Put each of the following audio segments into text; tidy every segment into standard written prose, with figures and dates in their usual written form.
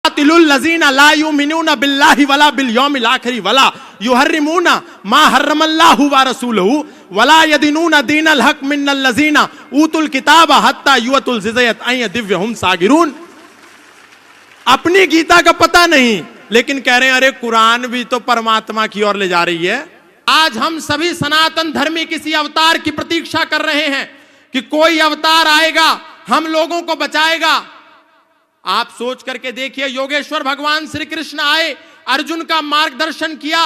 लजीना ला युमिनूना बिल्लाहि वला बिल यौमिल आखिर वला युहर्रिमूना मा हर्रमल्लाहु व रसूलुहु वला यदीनूना दीनल हक मिनल लजीना ऊतुल किताब हत्ता युअतुल जिज़यत अय दिव्यहुम सागिरून। अपनी गीता का पता नहीं, लेकिन कह रहे हैं अरे कुरान भी तो परमात्मा की ओर ले जा रही है। आज हम सभी सनातन धर्मी किसी अवतार की प्रतीक्षा कर रहे हैं कि कोई अवतार आएगा, हम लोगों को बचाएगा। आप सोच करके देखिए, योगेश्वर भगवान श्री कृष्ण आए, अर्जुन का मार्गदर्शन किया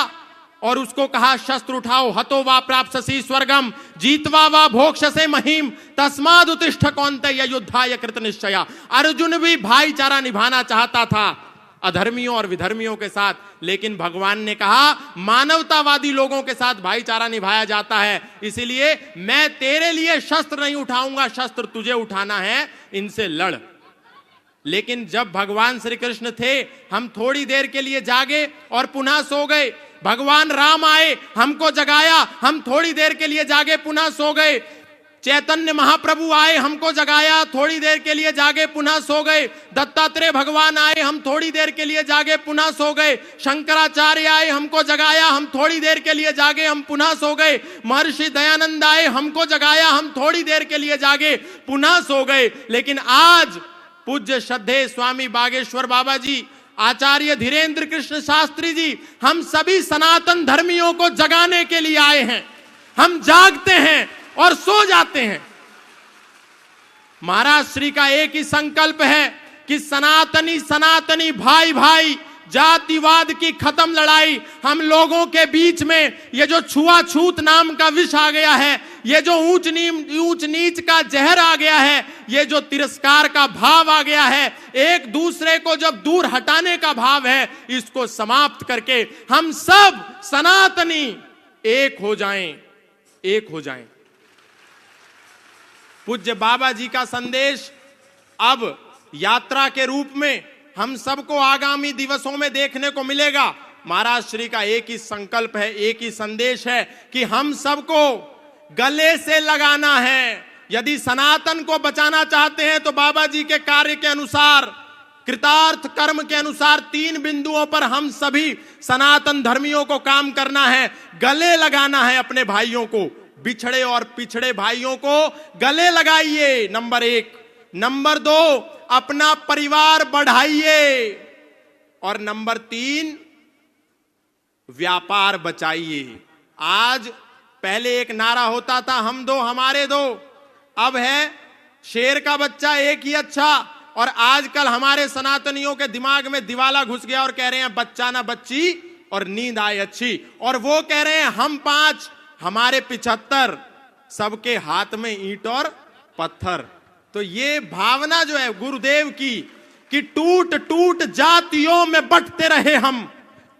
और उसको कहा शस्त्र उठाओ, हतो वा प्राप्स्यसि स्वर्गम जीतवा वा भोक्ष्यसे महीम तस्माद् उत्तिष्ठ कौन्तेय युद्धाय कृत निश्चया। अर्जुन भी भाईचारा निभाना चाहता था अधर्मियों और विधर्मियों के साथ, लेकिन भगवान ने कहा मानवतावादी लोगों के साथ भाईचारा निभाया जाता है, इसीलिए मैं तेरे लिए शस्त्र नहीं उठाऊंगा, शस्त्र तुझे उठाना है, इनसे लड़। लेकिन जब भगवान श्री कृष्ण थे, हम थोड़ी देर के लिए जागे और पुनः सो गए। भगवान राम आए, हमको जगाया, हम थोड़ी देर के लिए जागे, पुनः सो गए। चैतन्य महाप्रभु आए, हमको जगाया, थोड़ी देर के लिए जागे, पुनः सो गए। दत्तात्रेय भगवान आए, हम थोड़ी देर के लिए जागे, पुनः सो गए। शंकराचार्य आए, हमको जगाया, हम थोड़ी देर के लिए जागे, हम पुनः सो गए। महर्षि दयानंद आए, हमको जगाया, हम थोड़ी देर के लिए जागे, पुनः सो गए। लेकिन आज पूज्य श्रद्धेय स्वामी बागेश्वर बाबा जी, आचार्य धीरेन्द्र कृष्ण शास्त्री जी, हम सभी सनातन धर्मियों को जगाने के लिए आए हैं। हम जागते हैं और सो जाते हैं। महाराज श्री का एक ही संकल्प है कि सनातनी सनातनी भाई भाई, जातिवाद की खत्म लड़ाई। हम लोगों के बीच में ये जो छुआछूत नाम का विष आ गया है, ये जो ऊंच नीच का जहर आ गया है, ये जो तिरस्कार का भाव आ गया है, एक दूसरे को जब दूर हटाने का भाव है, इसको समाप्त करके हम सब सनातनी एक हो जाएं, एक हो जाएं। पूज्य बाबा जी का संदेश अब यात्रा के रूप में हम सबको आगामी दिवसों में देखने को मिलेगा। महाराज श्री का एक ही संकल्प है, एक ही संदेश है कि हम सबको गले से लगाना है। यदि सनातन को बचाना चाहते हैं तो बाबा जी के कार्य के अनुसार, कृतार्थ कर्म के अनुसार 3 बिंदुओं पर हम सभी सनातन धर्मियों को काम करना है। गले लगाना है अपने भाइयों को, बिछड़े और पिछड़े भाइयों को गले लगाइए, नंबर 1। नंबर 2, अपना परिवार बढ़ाइए, और नंबर 3, व्यापार बचाइए। आज पहले एक नारा होता था हम दो हमारे दो, अब है शेर का बच्चा एक ही अच्छा। और आजकल हमारे सनातनियों के दिमाग में दिवाला घुस गया और कह रहे हैं बच्चा ना बच्ची और नींद आए अच्छी, और वो कह रहे हैं हम 5 हमारे 75, सबके हाथ में ईंट और पत्थर। तो ये भावना जो है गुरुदेव की कि टूट टूट जातियों में बंटते रहे हम,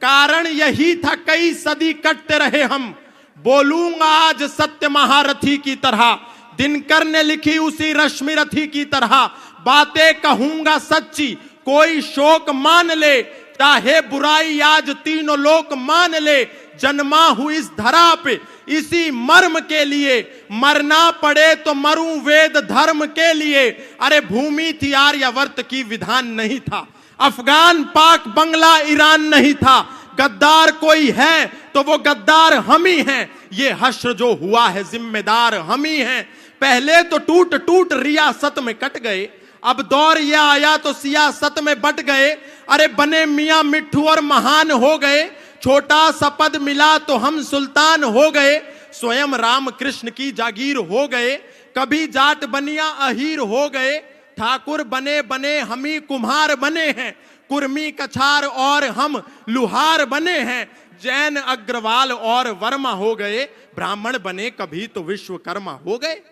कारण यही था कई सदी कटते रहे हम। बोलूंगा आज सत्य महारथी की तरह, दिनकर ने लिखी उसी रश्मि रथी की तरह। बातें कहूंगा सच्ची, कोई शोक मान ले, चाहे बुराई आज तीनों लोक मान ले। जन्मा हूं इस धरा पे इसी मर्म के लिए, मरना पड़े तो मरूं वेद धर्म के लिए। अरे भूमि थी आर्यावर्त की, विधान नहीं था। अफगान पाक बंगला ईरान नहीं था। गद्दार कोई है तो वो गद्दार हम ही हैं। ये हश्र जो हुआ है जिम्मेदार हम ही हैं। पहले तो टूट टूट रियासत में कट गए, अब दौर यह आया तो सियासत में बट गए। अरे बने मियां मिट्ठू और महान हो गए, छोटा सा पद मिला तो हम सुल्तान हो गए। स्वयं राम कृष्ण की जागीर हो गए, कभी जाट बनिया अहीर हो गए। ठाकुर बने बने हम ही कुम्हार बने हैं, कुर्मी कछार और हम लुहार बने हैं। जैन अग्रवाल और वर्मा हो गए, ब्राह्मण बने कभी तो विश्वकर्मा हो गए।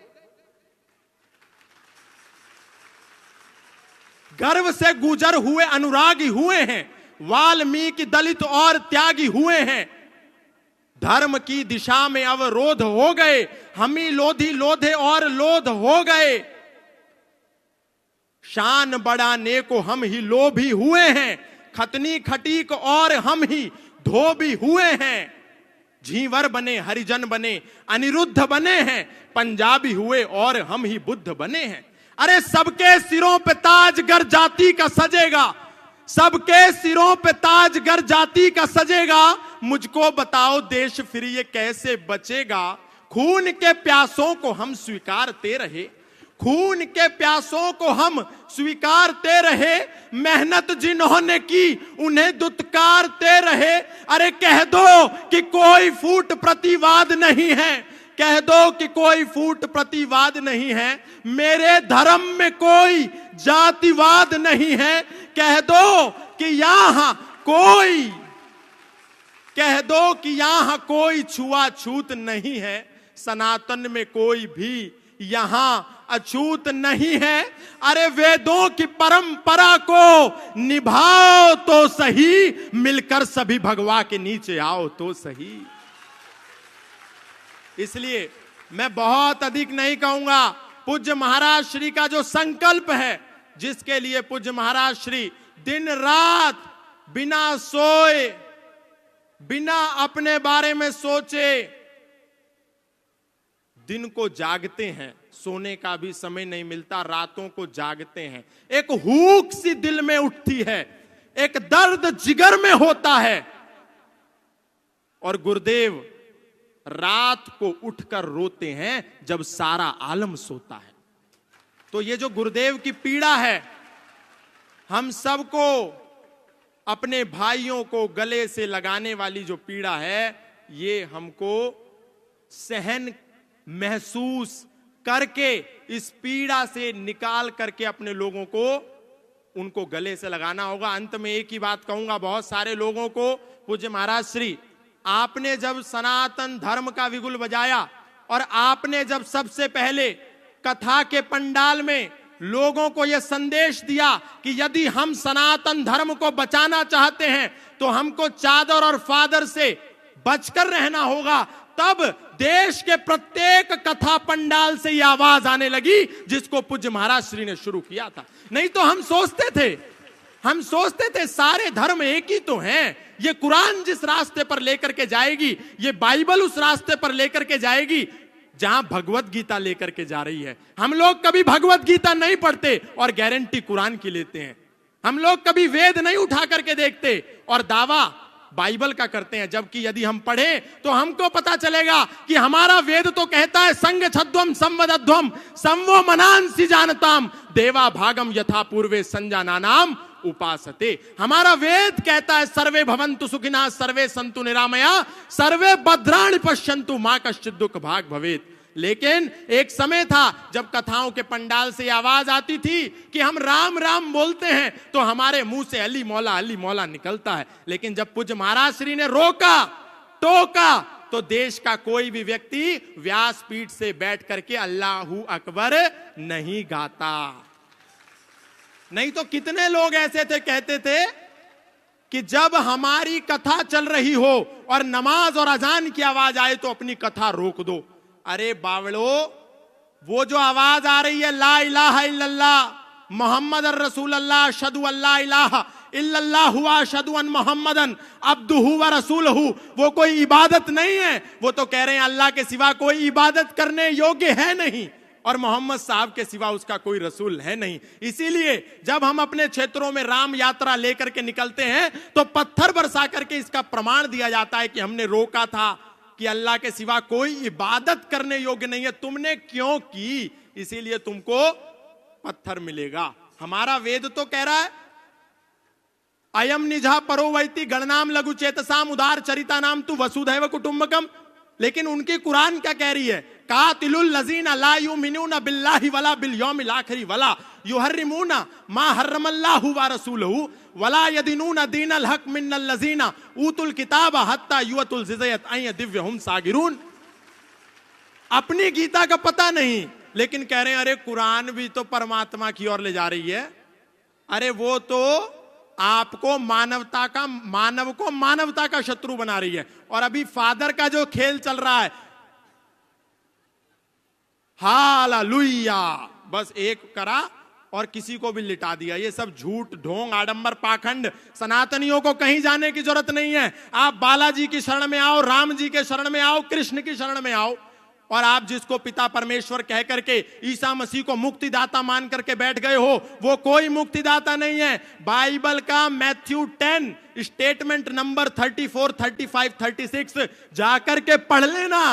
गर्व से गुजर हुए अनुरागी हुए हैं, वाल्मीकि दलित और त्यागी हुए हैं। धर्म की दिशा में अवरोध हो गए, हम ही लोधी लोधे और लोध हो गए। शान बढ़ाने को हम ही लोभी हुए हैं, खतनी खटीक और हम ही धोबी हुए हैं। झींवर बने हरिजन बने अनिरुद्ध बने हैं, पंजाबी हुए और हम ही बुद्ध बने हैं। अरे सबके सिरों पे ताज गर जाति का सजेगा, सबके सिरों पे ताज गर जाति का सजेगा, मुझको बताओ देश फिर ये कैसे बचेगा। खून के प्यासों को हम स्वीकारते रहे, खून के प्यासों को हम स्वीकारते रहे, मेहनत जिन्होंने की उन्हें दुत्कारते रहे। अरे कह दो कि कोई फूट प्रतिवाद नहीं है, कह दो कि कोई फूट प्रतिवाद नहीं है, मेरे धर्म में कोई जातिवाद नहीं है। कह दो कि यहां कोई, कह दो कि यहां कोई छुआछूत नहीं है, सनातन में कोई भी यहां अछूत नहीं है। अरे वेदों की परंपरा को निभाओ तो सही, मिलकर सभी भगवा के नीचे आओ तो सही। इसलिए मैं बहुत अधिक नहीं कहूंगा, पूज्य महाराज श्री का जो संकल्प है, जिसके लिए पूज्य महाराज श्री दिन रात बिना सोए, बिना अपने बारे में सोचे दिन को जागते हैं, सोने का भी समय नहीं मिलता, रातों को जागते हैं। एक हूक सी दिल में उठती है, एक दर्द जिगर में होता है, और गुरुदेव रात को उठकर रोते हैं जब सारा आलम सोता है। तो ये जो गुरुदेव की पीड़ा है, हम सबको, अपने भाइयों को गले से लगाने वाली जो पीड़ा है, ये हमको सहन महसूस करके इस पीड़ा से निकाल करके अपने लोगों को, उनको गले से लगाना होगा। अंत में एक ही बात कहूंगा बहुत सारे लोगों को, पूज्य महाराज श्री, आपने जब सनातन धर्म का विगुल बजाया और आपने जब सबसे पहले कथा के पंडाल में लोगों को यह संदेश दिया कि यदि हम सनातन धर्म को बचाना चाहते हैं तो हमको चादर और फादर से बचकर रहना होगा, तब देश के प्रत्येक कथा पंडाल से यह आवाज आने लगी जिसको पूज्य महाराज श्री ने शुरू किया था। नहीं तो हम सोचते थे सारे धर्म एक ही तो हैं, ये कुरान जिस रास्ते पर लेकर के जाएगी, ये बाइबल उस रास्ते पर लेकर के जाएगी जहां भगवत गीता लेकर के जा रही है। हम लोग कभी भगवत गीता नहीं पढ़ते और गारंटी कुरान की लेते हैं। हम लोग कभी वेद नहीं उठा करके देखते और दावा बाइबल का करते हैं, जबकि यदि हम पढ़ें तो हमको पता चलेगा कि हमारा वेद तो कहता है संग छद्वम संवदध्वम संवो मनांसि जानताम देवा भागम यथा पूर्वे संजानानाम उपासते। हमारा वेद कहता है सर्वे भवन्तु सुखिनः सर्वे सन्तु निरामया सर्वे भद्राणि पश्यन्तु मा कश्चित् दुःख भाग भवेत्। लेकिन एक समय था जब कथाओं के पंडाल से आवाज आती थी कि हम राम राम बोलते हैं तो हमारे मुंह से अली मौला निकलता है। लेकिन जब पूज्य महाराज श्री ने रोका टोका तो देश का कोई भी व्यक्ति व्यासपीठ से बैठ करके अल्लाहू अकबर नहीं गाता। नहीं तो कितने लोग ऐसे थे, कहते थे कि जब हमारी कथा चल रही हो और नमाज और अजान की आवाज आए तो अपनी कथा रोक दो। अरे बावड़ो, वो जो आवाज आ रही है ला इलाहा इल्लल्लाह मोहम्मद रसूलुल्लाह अशहदु अल्ला इलाहा इल्लल्लाह हुआ अशहदु अन मोहम्मदन अब्दुहु व रसूलहु, वो कोई इबादत नहीं है। वो तो कह रहे हैं अल्लाह के सिवा कोई इबादत करने योग्य है नहीं और मोहम्मद साहब के सिवा उसका कोई रसूल है नहीं। इसीलिए जब हम अपने क्षेत्रों में राम यात्रा लेकर के निकलते हैं तो पत्थर बरसा करके इसका प्रमाण दिया जाता है कि हमने रोका था कि अल्लाह के सिवा कोई इबादत करने योग्य नहीं है, तुमने क्यों की, इसीलिए तुमको पत्थर मिलेगा। हमारा वेद तो कह रहा है अयम निजा परो वैति गणनाम लघु चेतसाम उदार चरिता नाम तु वसुधैव कुटुंबकम। लेकिन उनकी कुरान क्या कह रही है, कातिलुल लजीना ला युमिनूना बिल्लाहि वला बिल यौमिल आखिर वला युहर्रिमूना मा हर्रमल्लाहु व रसूलहु वला यदीनूना दीनल हक मिनल लजीना ऊतुल किताब हत्ता युअतुल जिज़यत अय दिव्यहुम सागिरून। अपनी गीता का पता नहीं, लेकिन कह रहे हैं अरे कुरान भी तो परमात्मा की ओर ले जा रही है। अरे वो तो आपको मानवता का शत्रु बना रही है। और अभी फादर का जो खेल चल रहा है, हालेलुया, बस एक करा और किसी को भी लिटा दिया। ये सब झूठ ढोंग आडंबर पाखंड, सनातनियों को कहीं जाने की जरूरत नहीं है। आप बालाजी की शरण में आओ, राम जी के शरण में आओ, कृष्ण की शरण में आओ। और आप जिसको पिता परमेश्वर कह करके ईसा मसीह को मुक्तिदाता मान करके बैठ गए हो, वो कोई मुक्तिदाता नहीं है। बाइबल का मैथ्यू 10 स्टेटमेंट नंबर 34, 35, 36 जाकर के पढ़ लेना।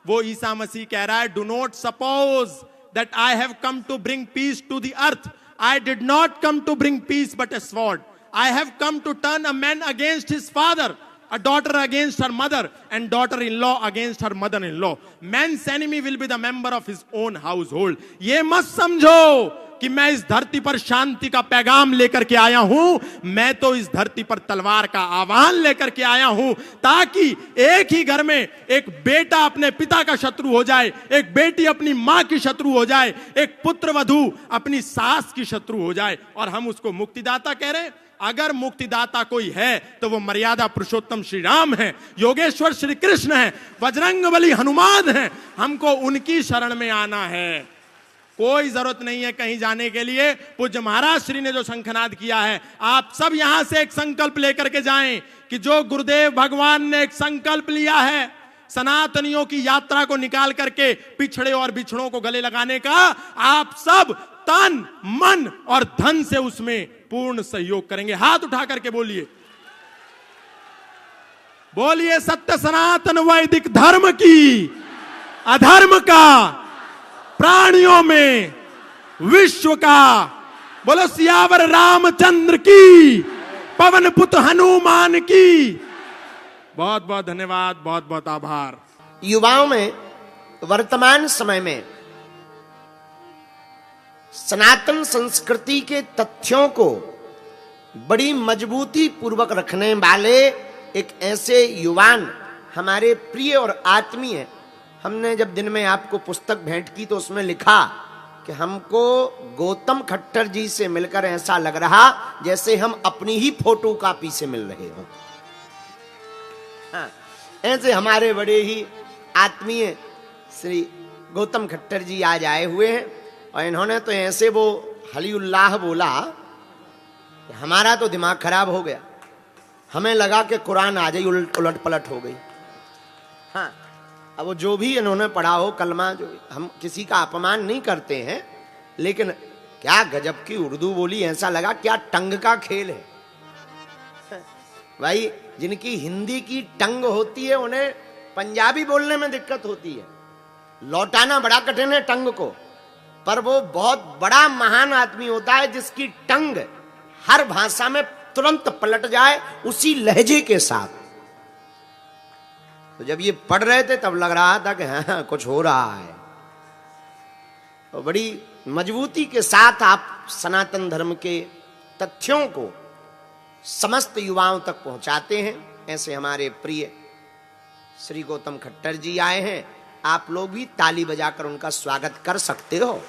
वो ईसा मसीह कह रहा है, do not suppose that I have come to bring peace to the earth, I did not come to bring peace but a sword, I have come to turn a man against his father, a daughter against her mother, and daughter-in-law against her mother-in-law. Man's enemy will be the member of his own household. ये मत समझो कि मैं इस धरती पर शांति का पैगाम लेकर के आया हूं, मैं तो इस धरती पर तलवार का आह्वान लेकर के आया हूं, ताकि एक ही घर में एक बेटा अपने पिता का शत्रु हो जाए, एक बेटी अपनी मां की शत्रु हो जाए, एक पुत्र वधू अपनी सास की शत्रु हो जाए, और हम उसको मुक्तिदाता कह रहे हैं। अगर मुक्तिदाता कोई है तो वो मर्यादा पुरुषोत्तम श्री राम है, योगेश्वर श्री कृष्ण है, बजरंगबली हनुमान है। हमको उनकी शरण में आना है, कोई जरूरत नहीं है कहीं जाने के लिए। पूज्य महाराज श्री ने जो शंखनाद किया है, आप सब यहां से एक संकल्प लेकर के जाएं कि जो गुरुदेव भगवान ने एक संकल्प लिया है सनातनियों की यात्रा को निकाल करके पिछड़े और बिछड़ों को गले लगाने का, आप सब तन मन और धन से उसमें पूर्ण सहयोग करेंगे। हाथ उठा करके बोलिए, बोलिए सत्य सनातन वैदिक धर्म की, अधर्म का प्राणियों में, विश्व का। बोलो सियावर रामचंद्र की, पवन पुत्र हनुमान की। बहुत बहुत धन्यवाद, बहुत बहुत आभार। युवाओं में वर्तमान समय में सनातन संस्कृति के तथ्यों को बड़ी मजबूती पूर्वक रखने वाले एक ऐसे युवान हमारे प्रिय और आत्मीय, हमने जब दिन में आपको पुस्तक भेंट की तो उसमें लिखा कि हमको गौतम खट्टर जी से मिलकर ऐसा लग रहा जैसे हम अपनी ही फोटो कॉपी से मिल रहे हों। हाँ, ऐसे हमारे बड़े ही आत्मीय श्री गौतम खट्टर जी आज आए हुए हैं, और इन्होंने तो ऐसे वो हलीउल्लाह बोला, हमारा तो दिमाग खराब हो गया। हमें लगा कि कुरान आ जाए उलट पलट हो गई। हाँ, अब वो जो भी इन्होंने पढ़ा हो कलमा, जो हम किसी का अपमान नहीं करते हैं, लेकिन क्या गजब की उर्दू बोली, ऐसा लगा क्या टंग का खेल है। भाई जिनकी हिंदी की टंग होती है उन्हें पंजाबी बोलने में दिक्कत होती है, लौटाना बड़ा कठिन है टंग को, पर वो बहुत बड़ा महान आदमी होता है जिसकी टंग हर भाषा में तुरंत पलट जाए उसी लहजे के साथ। तो जब ये पढ़ रहे थे तब लग रहा था कि हाँ कुछ हो रहा है। तो बड़ी मजबूती के साथ आप सनातन धर्म के तथ्यों को समस्त युवाओं तक पहुंचाते हैं। ऐसे हमारे प्रिय श्री गौतम खट्टर जी आए हैं, आप लोग भी ताली बजाकर उनका स्वागत कर सकते हो।